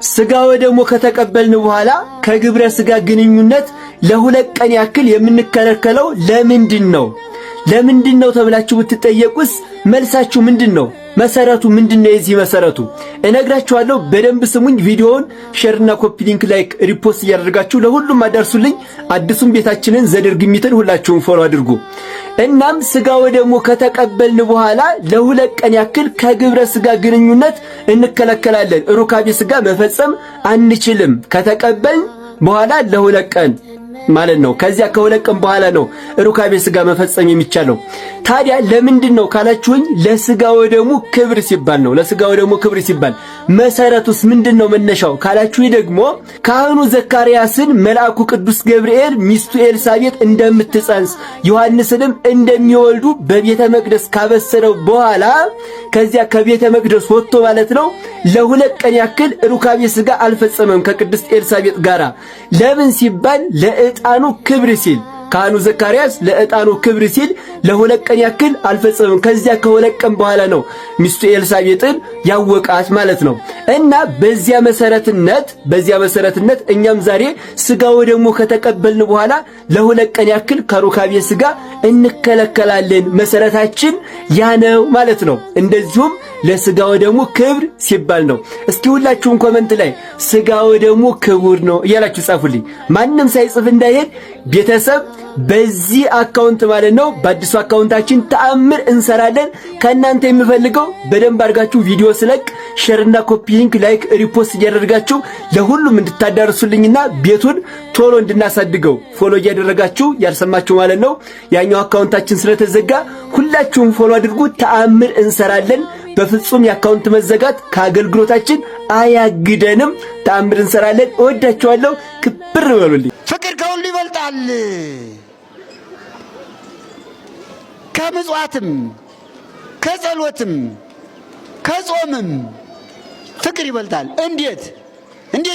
ስጋ ወደሙ ከተቀበልን በኋላ ከግብረ ስጋ ግንኙነት ለሁለት ቀን ያክል የምንከለከለው ለምንድነው? ለምንድነው ተብላችሁ ብትጠየቁስ መልሳችሁ ምንድነው? መሰረቱ ምንድነው? የዚህ መሰረቱ እነግራችኋለሁ። በደንብ ስሙኝ። ቪዲዮውን ሼርና ኮፒ ሊንክ ላይክ ሪፖስት እያደረጋችሁ ለሁሉም አዳርሱልኝ። አዲሱም ቤታችንን ዘደርግሚትን ሁላችሁም ፎሎ አድርጉ። እናም ስጋ ወደሙ ከተቀበልን በኋላ ለሁለት ቀን ያክል ከግብረ ስጋ ግንኙነት እንከለከላለን። ሩካቤ ስጋ መፈጸም አንችልም ከተቀበልን በኋላ ለሁለት ቀን ማለት ነው። ከዚያ ከሁለት ቀን በኋላ ነው ሩካቤ ስጋ መፈጸም የሚቻለው። ታዲያ ለምንድነው ካላችሁኝ ለስጋ ወደሙ ክብር ሲባል ነው። ለስጋ ወደሙ ክብር ሲባል መሰረቱስ ምንድነው መነሻው ካላችሁኝ ደግሞ ካህኑ ዘካርያስን መልአኩ ቅዱስ ገብርኤል ሚስቱ ኤልሳቤጥ እንደምትጸንስ ዮሐንስንም እንደሚወልዱ በቤተ መቅደስ ካበሰረው በኋላ ከዚያ ከቤተ መቅደስ ወጥቶ ማለት ነው ለሁለት ቀን ያክል ሩካቤ ስጋ አልፈጸመም ከቅድስት ኤልሳቤጥ ጋራ። ለምን ሲባል ለዕጣኑ ክብር ሲል ካህኑ ዘካርያስ ለዕጣኑ ክብር ሲል ለሁለት ቀን ያክል አልፈጸመም። ከዚያ ከሁለት ቀን በኋላ ነው ሚስቱ ኤልሳቤጥን ያወቃት ማለት ነው። እና በዚያ መሰረትነት እኛም ዛሬ ስጋ ወደሙ ከተቀበልን በኋላ ለሁለት ቀን ያክል ከሩካቤ ስጋ እንከለከላለን። መሰረታችን ያ ነው ማለት ነው። እንደዚሁም ለስጋ ወደሙ ክብር ሲባል ነው። እስኪ ሁላችሁም ኮሜንት ላይ ስጋ ወደሙ ክቡር ነው እያላችሁ ጻፉልኝ። ማንም ሳይጽፍ እንዳይሄድ ቤተሰብ በዚህ አካውንት ማለት ነው በአዲሱ አካውንታችን ተአምር እንሰራለን። ከእናንተ የሚፈልገው በደንብ አድርጋችሁ ቪዲዮ ስለቅ ሼርና ኮፒ ሊንክ ላይክ ሪፖስት እያደረጋችሁ ለሁሉም እንድታዳርሱልኝና ቤቱን ቶሎ እንድናሳድገው ፎሎ እያደረጋችሁ ያልሰማችሁ ማለት ነው። ያኛው አካውንታችን ስለተዘጋ ሁላችሁም ፎሎ አድርጉ። ተአምር እንሰራለን። በፍጹም የአካውንት መዘጋት ከአገልግሎታችን አያግደንም። ተአምር እንሰራለን። እወዳችኋለሁ። ክብር በሉልኝ። ፍቅር ከሁሉ ይበልጣል። ከምጽዋትም ከጸሎትም ከጾምም ፍቅር ይበልጣል። እንዴት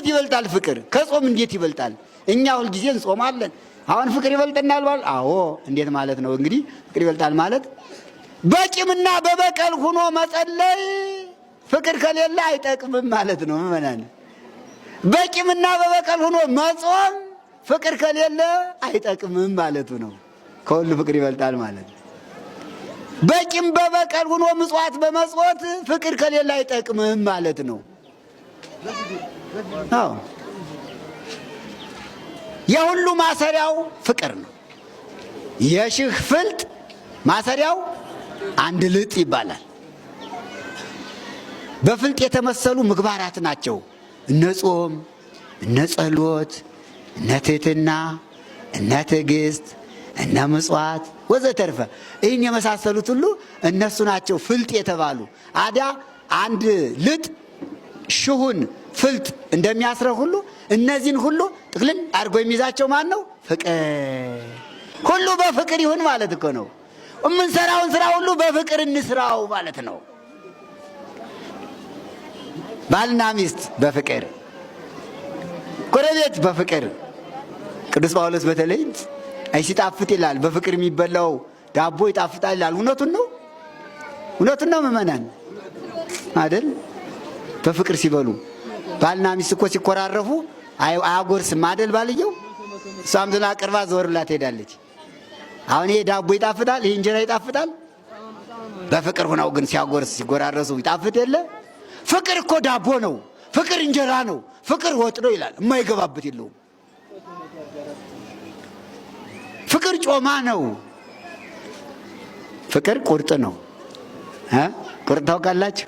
ይበልጣል? ፍቅር ከጾም እንዴት ይበልጣል? እኛ ሁል ጊዜ እንጾማለን። አሁን ፍቅር ይበልጠናል ማለት? አዎ። እንዴት ማለት ነው? እንግዲህ ፍቅር ይበልጣል ማለት በቂምና በበቀል ሆኖ መጸለይ ፍቅር ከሌለ አይጠቅምም ማለት ነው። ምእመናን፣ በቂምና በበቀል ሆኖ መጾም ፍቅር ከሌለ አይጠቅምም ማለቱ ነው። ከሁሉ ፍቅር ይበልጣል ማለት ነው። በቂም በበቀል ሆኖ ምጽዋት በመጽወት ፍቅር ከሌለ አይጠቅምም ማለት ነው። አዎ፣ የሁሉ ማሰሪያው ፍቅር ነው። የሺህ ፍልጥ ማሰሪያው አንድ ልጥ ይባላል። በፍልጥ የተመሰሉ ምግባራት ናቸው። እነ ጾም፣ እነ ጸሎት፣ እነ ትሕትና፣ እነ ትዕግስት፣ እነ ምጽዋት ወዘተርፈ ይህን የመሳሰሉት ሁሉ እነሱ ናቸው ፍልጥ የተባሉ። አዲያ አንድ ልጥ ሺሁን ፍልጥ እንደሚያስረው ሁሉ እነዚህን ሁሉ ጥቅልል አድርጎ የሚይዛቸው ማን ነው? ፍቅር። ሁሉ በፍቅር ይሁን ማለት እኮ ነው። የምንሰራውን ስራ ሁሉ በፍቅር እንስራው ማለት ነው። ባልና ሚስት በፍቅር፣ ጎረቤት በፍቅር። ቅዱስ ጳውሎስ በተለይ አይ ሲጣፍጥ ይላል፣ በፍቅር የሚበላው ዳቦ ይጣፍጣል ይላል። እውነቱን ነው ምእመናን አይደል? በፍቅር ሲበሉ ባልና ሚስት እኮ ሲኮራረፉ አያጎርስም አይደል? ባልየው እሷም ዝላ ቅርባ ዘወር ብላ ትሄዳለች። አሁን ይሄ ዳቦ ይጣፍጣል፣ ይሄ እንጀራ ይጣፍጣል። በፍቅር ሆነው ግን ሲያጎርስ ሲጎራረሱ ይጣፍጥ የለ? ፍቅር እኮ ዳቦ ነው፣ ፍቅር እንጀራ ነው፣ ፍቅር ወጥ ነው ይላል። የማይገባበት የለውም። ፍቅር ጮማ ነው። ፍቅር ቁርጥ ነው። ቁርጥ ታውቃላችሁ?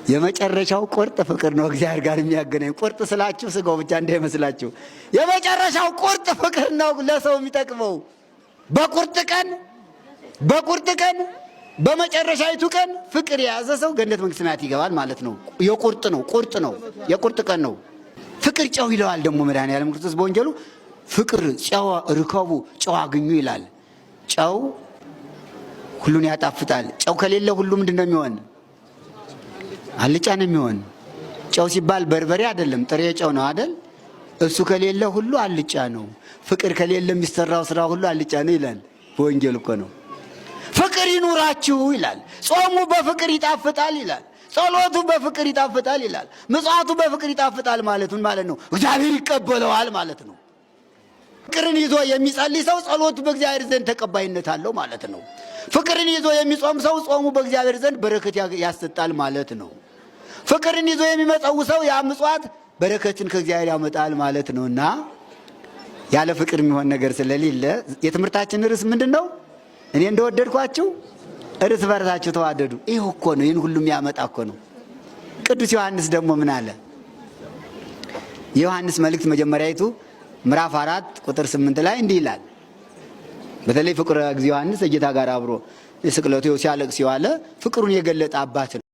የመጨረሻው ቁርጥ ፍቅር ነው። እግዚአብሔር ጋር የሚያገናኝ ቁርጥ ስላችሁ ስጋው ብቻ እንዳይመስላችሁ። የመጨረሻው ቁርጥ ፍቅር ነው ለሰው የሚጠቅመው። በቁርጥ ቀን በመጨረሻይቱ ቀን ፍቅር የያዘ ሰው ገነት መንግሥተ ሰማያት ይገባል ማለት ነው። የቁርጥ ነው፣ የቁርጥ ቀን ነው። ፍቅር ጨው ይለዋል ደግሞ መድኃኔዓለም ክርስቶስ በወንጌሉ ፍቅር ጨው ርከቡ ጨው አግኙ ይላል። ጨው ሁሉን ያጣፍጣል። ጨው ከሌለ ሁሉ ምንድን ነው የሚሆን? አልጫ ነው የሚሆን። ጨው ሲባል በርበሬ አይደለም፣ ጥሬ ጨው ነው አይደል? እሱ ከሌለ ሁሉ አልጫ ነው። ፍቅር ከሌለ የሚሰራው ስራ ሁሉ አልጫ ነው ይላል በወንጌል እኮ ነው። ፍቅር ይኑራችሁ ይላል። ጾሙ በፍቅር ይጣፍጣል ይላል። ጸሎቱ በፍቅር ይጣፍጣል ይላል። ምጽዋቱ በፍቅር ይጣፍጣል ማለት ምን ማለት ነው? እግዚአብሔር ይቀበለዋል ማለት ነው። ፍቅርን ይዞ የሚጸልይ ሰው ጸሎቱ በእግዚአብሔር ዘንድ ተቀባይነት አለው ማለት ነው። ፍቅርን ይዞ የሚጾም ሰው ጾሙ በእግዚአብሔር ዘንድ በረከት ያሰጣል ማለት ነው። ፍቅርን ይዞ የሚመጸውት ሰው ያ ምጽዋት በረከትን ከእግዚአብሔር ያመጣል ማለት ነውና ያለ ፍቅር የሚሆን ነገር ስለሌለ የትምህርታችን ርዕስ ምንድነው? እኔ እንደወደድኳችሁ እርስ በርሳችሁ ተዋደዱ። ይሄ እኮ ነው፣ ይህን ሁሉ የሚያመጣ እኮ ነው። ቅዱስ ዮሐንስ ደግሞ ምን አለ? የዮሐንስ መልእክት መጀመሪያይቱ ምዕራፍ 4 ቁጥር 8 ላይ እንዲህ ይላል። በተለይ ፍቅረ እግዚእ ዮሐንስ ከጌታ ጋር አብሮ ስቅለቱ ሲያለቅስ የዋለ ፍቅሩን የገለጠ አባት ነው።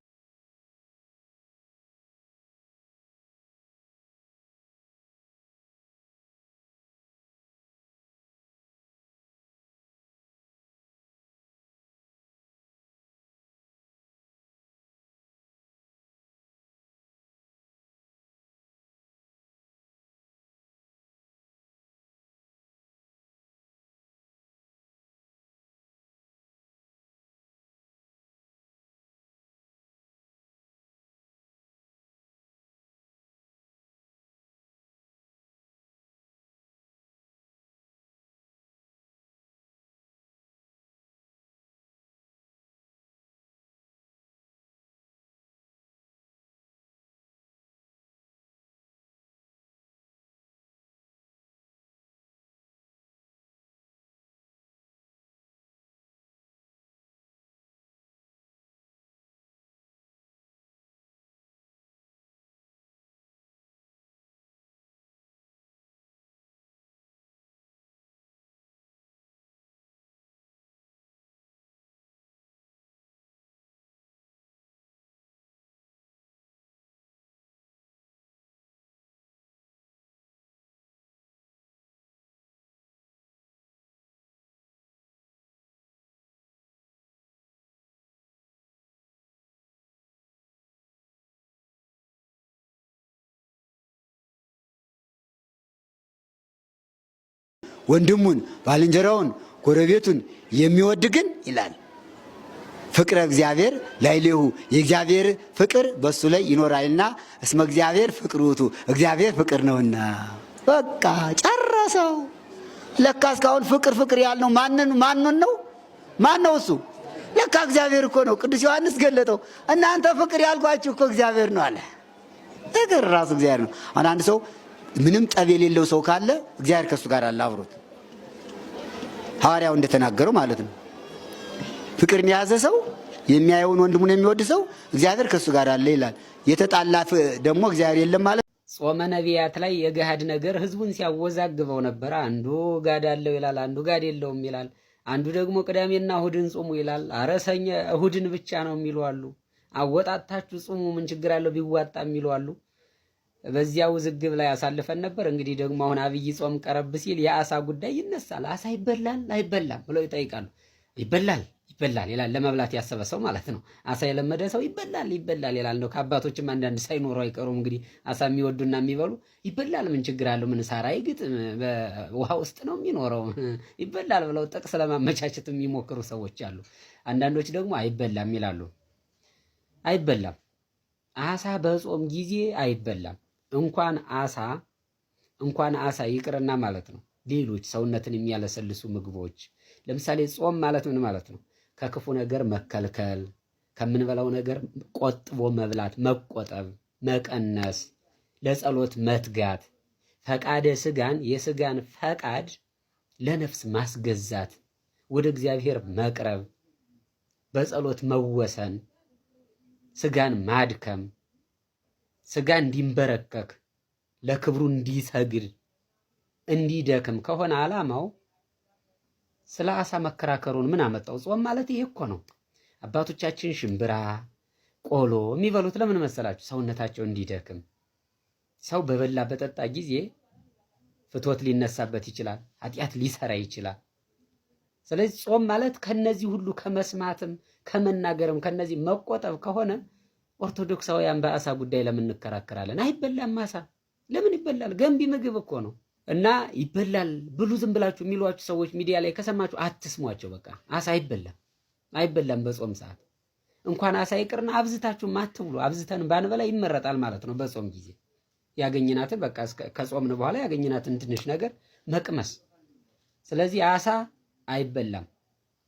ወንድሙን ባልንጀራውን ጎረቤቱን የሚወድ ግን ይላል ፍቅረ እግዚአብሔር ላዕሌሁ የእግዚአብሔር ፍቅር በሱ ላይ ይኖራልና እስመ እግዚአብሔር ፍቅር ውእቱ እግዚአብሔር ፍቅር ነውና። በቃ ጨረሰው። ለካ እስካሁን ፍቅር ያልነው ማንን ነው? ማን ነው እሱ? ለካ እግዚአብሔር እኮ ነው። ቅዱስ ዮሐንስ ገለጠው። እናንተ ፍቅር ያልኳችሁ እኮ እግዚአብሔር ነው አለ። ፍቅር ራሱ እግዚአብሔር ነው። አሁን አንድ ሰው ምንም ጠብ የሌለው ሰው ካለ እግዚአብሔር ከሱ ጋር አለ አብሮት። ሐዋርያው እንደተናገረው ማለት ነው። ፍቅርን የያዘ ሰው የሚያየውን ወንድሙን የሚወድ ሰው እግዚአብሔር ከሱ ጋር አለ ይላል። የተጣላ ደግሞ እግዚአብሔር የለም ማለት። ጾመ ነቢያት ላይ የገሃድ ነገር ህዝቡን ሲያወዛግበው ነበር። አንዱ ጋድ አለው ይላል፣ አንዱ ጋድ የለውም ይላል። አንዱ ደግሞ ቅዳሜና እሁድን ጾሙ ይላል። ኧረ ሰኞ እሁድን ብቻ ነው የሚሉ አሉ። አወጣታችሁ ጾሙ ምን ችግር አለው ቢዋጣ የሚሉ አሉ። በዚያ ውዝግብ ላይ አሳልፈን ነበር። እንግዲህ ደግሞ አሁን አብይ ጾም ቀረብ ሲል የአሳ ጉዳይ ይነሳል። አሳ ይበላል አይበላም ብለው ይጠይቃሉ። ይበላል ይላል፣ ለመብላት ያሰበ ሰው ማለት ነው። አሳ የለመደ ሰው ይበላል ይላል። ነው ከአባቶችም አንዳንድ ሳይኖሩ አይቀሩም። እንግዲህ አሳ የሚወዱና የሚበሉ ይበላል፣ ምን ችግር አለው? ምን ሳራ ይግጥም፣ በውሃ ውስጥ ነው የሚኖረው፣ ይበላል ብለው ጥቅስ ለማመቻቸት የሚሞክሩ ሰዎች አሉ። አንዳንዶች ደግሞ አይበላም ይላሉ። አይበላም፣ አሳ በጾም ጊዜ አይበላም። እንኳን አሳ ይቅርና ማለት ነው ሌሎች ሰውነትን የሚያለሰልሱ ምግቦች። ለምሳሌ ጾም ማለት ምን ማለት ነው? ከክፉ ነገር መከልከል፣ ከምንበላው ነገር ቆጥቦ መብላት፣ መቆጠብ፣ መቀነስ፣ ለጸሎት መትጋት፣ ፈቃደ ስጋን የስጋን ፈቃድ ለነፍስ ማስገዛት፣ ወደ እግዚአብሔር መቅረብ፣ በጸሎት መወሰን፣ ስጋን ማድከም፣ ስጋ እንዲንበረከክ ለክብሩ እንዲሰግድ እንዲደክም ከሆነ ዓላማው ስለ አሳ መከራከሩን ምን አመጣው? ጾም ማለት ይሄ እኮ ነው። አባቶቻችን ሽምብራ፣ ቆሎ የሚበሉት ለምን መሰላችሁ? ሰውነታቸው እንዲደክም። ሰው በበላ በጠጣ ጊዜ ፍትወት ሊነሳበት ይችላል፣ ኃጢአት ሊሰራ ይችላል። ስለዚህ ጾም ማለት ከነዚህ ሁሉ ከመስማትም ከመናገርም ከነዚህ መቆጠብ ከሆነ ኦርቶዶክሳውያን በአሳ ጉዳይ ለምን እንከራከራለን? አይበላም አሳ። ለምን ይበላል? ገንቢ ምግብ እኮ ነው። እና ይበላል ብሉ ዝም ብላችሁ የሚሏችሁ ሰዎች ሚዲያ ላይ ከሰማችሁ አትስሟቸው። በቃ አሳ አይበላም በጾም ሰዓት። እንኳን አሳ ይቅርና አብዝታችሁ ማትብሉ አብዝተን ባንበላ ይመረጣል ማለት ነው። በጾም ጊዜ ያገኘናትን በቃ ከጾምን በኋላ ያገኘናትን ትንሽ ነገር መቅመስ። ስለዚህ አሳ አይበላም።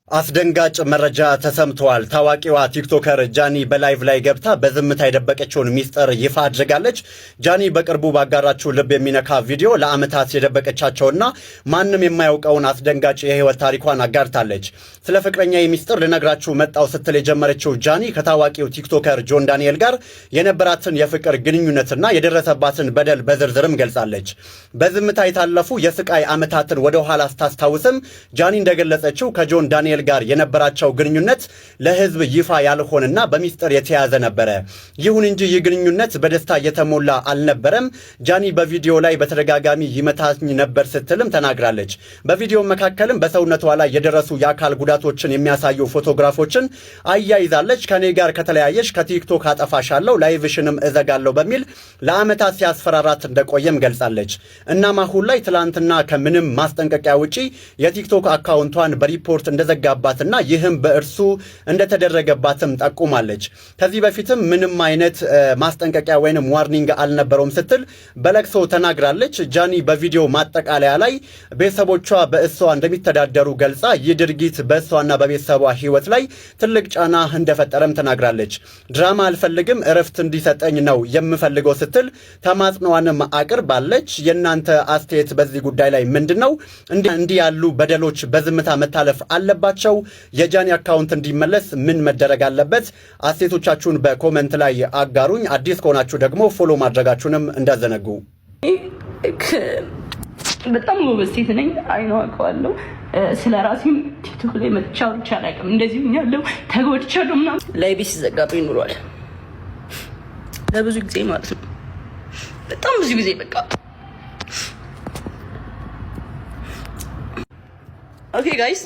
አስደንጋጭ መረጃ ተሰምተዋል። ታዋቂዋ ቲክቶከር ጃኒ በላይቭ ላይ ገብታ በዝምታ የደበቀችውን ሚስጥር ይፋ አድርጋለች። ጃኒ በቅርቡ ባጋራችው ልብ የሚነካ ቪዲዮ ለዓመታት የደበቀቻቸውና ማንም የማያውቀውን አስደንጋጭ የህይወት ታሪኳን አጋርታለች። ስለ ፍቅረኛ ሚስጥር ልነግራችሁ መጣው ስትል የጀመረችው ጃኒ ከታዋቂው ቲክቶከር ጆን ዳንኤል ጋር የነበራትን የፍቅር ግንኙነትና የደረሰባትን በደል በዝርዝርም ገልጻለች። በዝምታ የታለፉ የስቃይ ዓመታትን ወደ ኋላ ስታስታውስም ጃኒ እንደገለጸችው ከጆን ዳንኤል ጋር የነበራቸው ግንኙነት ለህዝብ ይፋ ያልሆነና በሚስጥር የተያዘ ነበረ። ይሁን እንጂ ይህ ግንኙነት በደስታ የተሞላ አልነበረም። ጃኒ በቪዲዮ ላይ በተደጋጋሚ ይመታኝ ነበር ስትልም ተናግራለች። በቪዲዮ መካከልም በሰውነቷ ላይ የደረሱ የአካል ጉዳቶችን የሚያሳዩ ፎቶግራፎችን አያይዛለች። ከኔ ጋር ከተለያየሽ ከቲክቶክ አጠፋሻለሁ፣ ላይቭሽንም እዘጋለሁ በሚል ለዓመታት ሲያስፈራራት እንደቆየም ገልጻለች። እናም አሁን ላይ ትላንትና ከምንም ማስጠንቀቂያ ውጪ የቲክቶክ አካውንቷን በሪፖርት እንደዘጋ ባትና ይህም በእርሱ እንደተደረገባትም ጠቁማለች። ከዚህ በፊትም ምንም አይነት ማስጠንቀቂያ ወይንም ዋርኒንግ አልነበረውም ስትል በለቅሶ ተናግራለች። ጃኒ በቪዲዮ ማጠቃለያ ላይ ቤተሰቦቿ በእሷ እንደሚተዳደሩ ገልጻ ይህ ድርጊት በእሷና በቤተሰቧ ህይወት ላይ ትልቅ ጫና እንደፈጠረም ተናግራለች። ድራማ አልፈልግም፣ እረፍት እንዲሰጠኝ ነው የምፈልገው ስትል ተማጽኗንም አቅርባለች። የእናንተ አስተያየት በዚህ ጉዳይ ላይ ምንድነው? እንዲህ ያሉ በደሎች በዝምታ መታለፍ አለባቸው? የጃኒ አካውንት እንዲመለስ ምን መደረግ አለበት? አስተያየቶቻችሁን በኮሜንት ላይ አጋሩኝ። አዲስ ከሆናችሁ ደግሞ ፎሎ ማድረጋችሁንም እንዳዘነጉ። በጣም ጎበዝ ሴት ነኝ። አይኖ አውቀዋለሁ። ስለ ራሴም ቲክቶክ ላይ መጥቻ ብቻ አላውቅም። እንደዚህ ያለው ተጎድቻለሁ ምናምን ላይ ቢስ ዘጋብኝ ኑሯል ለብዙ ጊዜ ማለት ነው። በጣም ብዙ ጊዜ በቃ ኦኬ ጋይስ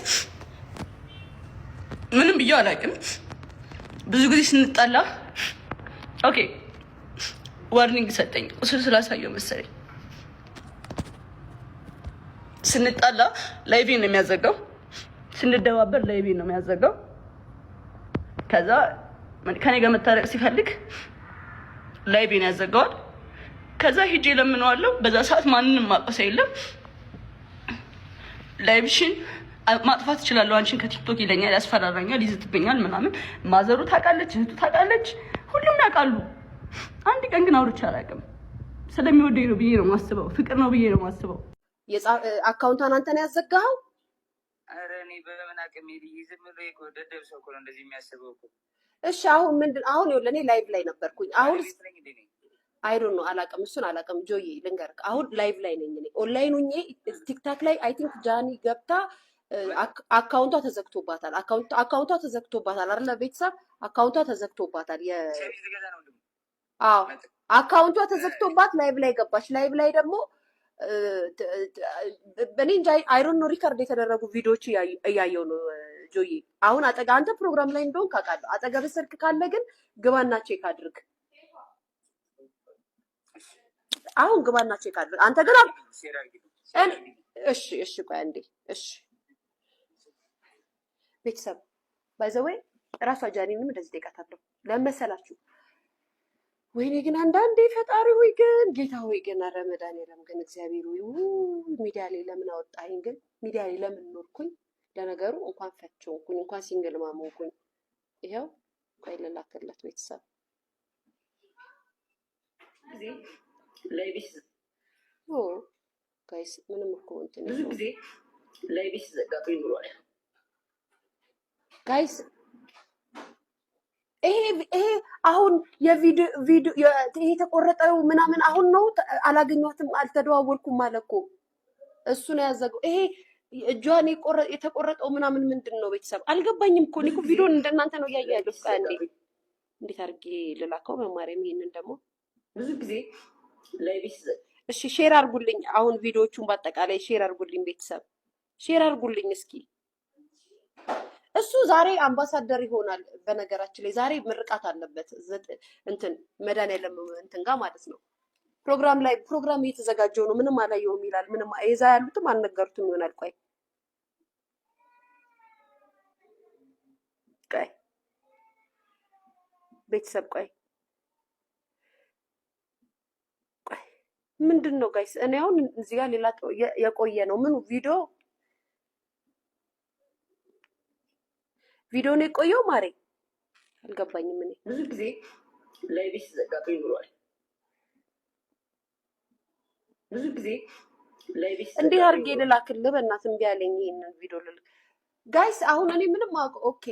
ምንም ብዬ አላውቅም። ብዙ ጊዜ ስንጣላ ኦኬ ዋርኒንግ ሰጠኝ። ቁስል ስላሳየው መሰለኝ ስንጣላ ላይቬን ነው የሚያዘጋው፣ ስንደባበር ላይቬን ነው የሚያዘጋው። ከዛ ከኔ ጋር መታረቅ ሲፈልግ ላይቬን ያዘጋዋል። ከዛ ሂጄ ለምነዋለሁ። በዛ ሰዓት ማንንም ማቀሰ የለም። ላይቭሽን ማጥፋት እችላለሁ አንቺን ከቲክቶክ ይለኛል፣ ያስፈራራኛል፣ ይዝትብኛል ምናምን። ማዘሩ ታውቃለች፣ እህቱ ታውቃለች፣ ሁሉም ያውቃሉ። አንድ ቀን ግን አውርቼ አላውቅም። ስለሚወደኝ ነው ብዬ ነው የማስበው፣ ፍቅር ነው ብዬ ነው የማስበው። አካውንቷን አንተ ነው ያዘጋኸው? ኧረ እኔ በምን አቅሜ ዝም ብሎ እኮ ደደብ ሰው እኮ ነው እንደዚህ የሚያስበው እኮ። እሺ አሁን ምንድን አሁን ይኸውልህ እኔ ላይቭ ላይ ነበርኩኝ። አሁን አይ ዶንት ኖ አላውቅም፣ እሱን አላውቅም። ጆዬ ልንገርህ፣ አሁን ላይቭ ላይ ነኝ እኔ ኦንላይን ሆኜ ቲክታክ ላይ አይ ቲንክ ጃኒ ገብታ አካውንቷ ተዘግቶባታል። አካውንቷ ተዘግቶባታል አይደለ? ቤተሰብ አካውንቷ ተዘግቶባታል። አዎ አካውንቷ ተዘግቶባት ላይቭ ላይ ገባች። ላይቭ ላይ ደግሞ እኔ እንጃ አይ ዶንት ኖ ሪከርድ የተደረጉ ቪዲዮዎች እያየሁ ነው ጆዬ። አሁን አንተ ፕሮግራም ላይ እንደሆን ካውቃለሁ። አጠገብ ስልክ ካለ ግን ግባና ቼክ አድርግ። አሁን ግባና ቼክ አድርግ። አንተ ግን እሺ ቆይ አንዴ እሺ ቤተሰብ ባይዘወይ ራሷ ጃኒንም እንደዚህ ጠይቃታለሁ። ለመሰላችሁ ወይኔ ግን አንዳንዴ ፈጣሪ ሆይ ግን ጌታ ሆይ ግን ረመዳን የለም ግን እግዚአብሔር ሆይ ሚዲያ ላይ ለምን አወጣኝ? ግን ሚዲያ ላይ ለምን ኖርኩኝ? ለነገሩ እንኳን ፈቸውኩኝ እንኳን ሲንግል ማሞኩኝ። ይሄው ቆይ ልላክለት ቤተሰብ ላይቪስ ጋይስ ምንም እኮ እንትን ብዙ ጊዜ ላይቪስ ዘጋብኝ ኑሯል ጋይስ። ይሄ አሁን የቪዲዮ ይሄ የተቆረጠው ምናምን አሁን ነው። አላገኘኋትም፣ አልተደዋወልኩም ማለት እኮ እሱ ነው ያዘገው። ይሄ እጇን የተቆረጠው ምናምን ምንድን ነው ቤተሰብ? አልገባኝም እኮ እኔ ቪዲዮን እንደናንተ ነው እያየሁ ያለው። እንዴት አድርጌ ልላከው መማሪያም? ይሄንን ደግሞ ብዙ ጊዜ ላይቪስ እሺ ሼር አድርጉልኝ። አሁን ቪዲዮቹን በአጠቃላይ ሼር አድርጉልኝ ቤተሰብ፣ ሼር አድርጉልኝ እስኪ። እሱ ዛሬ አምባሳደር ይሆናል። በነገራችን ላይ ዛሬ ምርቃት አለበት እንትን መድኃኒዓለም እንትን ጋር ማለት ነው። ፕሮግራም እየተዘጋጀው ነው። ምንም አላየውም ይላል። ምንም እዛ ያሉትም አልነገሩትም ይሆናል። ቆይ ቤተሰብ ቆይ ምንድነው ጋይስ? እኔ አሁን እዚህ ጋር ሌላ የቆየ ነው ምን ቪዲዮ ነው የቆየው ማሬ አልገባኝም። እኔ ብዙ ጊዜ ላይቭ ሲዘጋብኝ ይኖራል። ብዙ ጊዜ ላይቭ እንዴ አርጌ ልላክልህ በእናትህ እምቢ አለኝ ይሄንን ቪዲዮ ልልክ ጋይስ። አሁን እኔ ምንም ኦኬ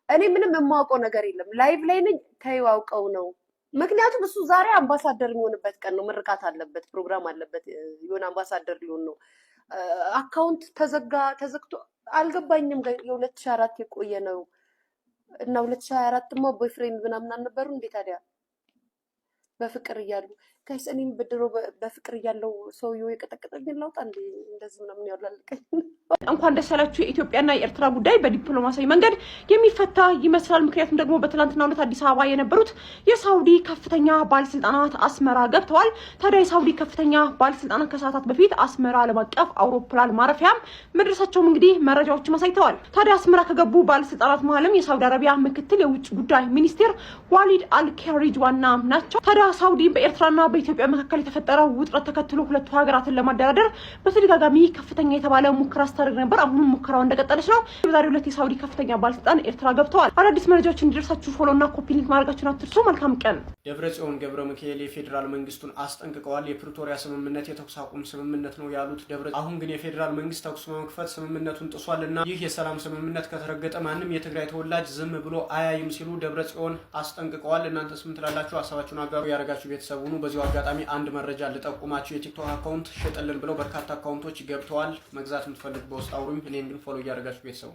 እኔ ምንም የማውቀው ነገር የለም። ላይቭ ላይ ነኝ ተይው አውቀው ነው። ምክንያቱም እሱ ዛሬ አምባሳደር የሚሆንበት ቀን ነው። ምርቃት አለበት፣ ፕሮግራም አለበት። የሆነ አምባሳደር ሊሆን ነው። አካውንት ተዘግቶ አልገባኝም። የ2004 የቆየ ነው እና 2024 ማ ቦይፍሬንድ ምናምን አልነበሩ እንዴ ታዲያ በፍቅር እያሉ ጋይስ እኔም በድሮ በፍቅር እያለው ሰውዬው የቀጠቀጠኝ ላውጣ እንዴ እንደዚህ ምናምን ያላልቀኝ። እንኳን ደስ ያላችሁ። የኢትዮጵያና የኤርትራ ጉዳይ በዲፕሎማሲያዊ መንገድ የሚፈታ ይመስላል። ምክንያቱም ደግሞ በትናንትናው ዕለት አዲስ አበባ የነበሩት የሳውዲ ከፍተኛ ባለስልጣናት አስመራ ገብተዋል። ታዲያ የሳውዲ ከፍተኛ ባለስልጣናት ከሰዓታት በፊት አስመራ ዓለም አቀፍ አውሮፕላን ማረፊያም መድረሳቸውም እንግዲህ መረጃዎች አሳይተዋል። ታዲያ አስመራ ከገቡ ባለስልጣናት መሀልም የሳውዲ አረቢያ ምክትል የውጭ ጉዳይ ሚኒስቴር ዋሊድ አልካሪጅ ዋና ናቸው። ታዲያ ሳውዲ በኤርትራና በኢትዮጵያ መካከል የተፈጠረው ውጥረት ተከትሎ ሁለቱ ሀገራትን ለማደራደር በተደጋጋሚ ከፍተኛ የተባለ ሙከራ ስታደርግ ነበር። አሁንም ሙከራው እንደቀጠለች ነው። በዛሬው ዕለት የሳውዲ ከፍተኛ ባለስልጣን ኤርትራ ገብተዋል። አዳዲስ መረጃዎች እንዲደርሳችሁ ፎሎና ኮፒ ሊንክ ማድረጋችሁን አትርሱ። መልካም ቀን። ደብረጽዮን ገብረ ሚካኤል የፌዴራል መንግስቱን አስጠንቅቀዋል። የፕሪቶሪያ ስምምነት የተኩስ አቁም ስምምነት ነው ያሉት ደብረጽዮን አሁን ግን የፌዴራል መንግስት ተኩስ በመክፈት ስምምነቱን ጥሷልና ይህ የሰላም ስምምነት ከተረገጠ ማንም የትግራይ ተወላጅ ዝም ብሎ አያይም ሲሉ ደብረጽዮን አስጠንቅቀዋል። እናንተስ ምን ትላላችሁ? ሀሳባችሁን አጋሩ። ያረጋችሁ ቤተሰብ ሁኑ። በዚሁ አጋጣሚ አንድ መረጃ ልጠቁማችሁ። የቲክቶክ አካውንት ሸጠልን ብለው በርካታ አካውንቶች ገብተዋል። መግዛት የምትፈልጉ በውስጥ አውሩኝ። እኔን ግን ፎሎ እያደረጋችሁ ቤተሰቡ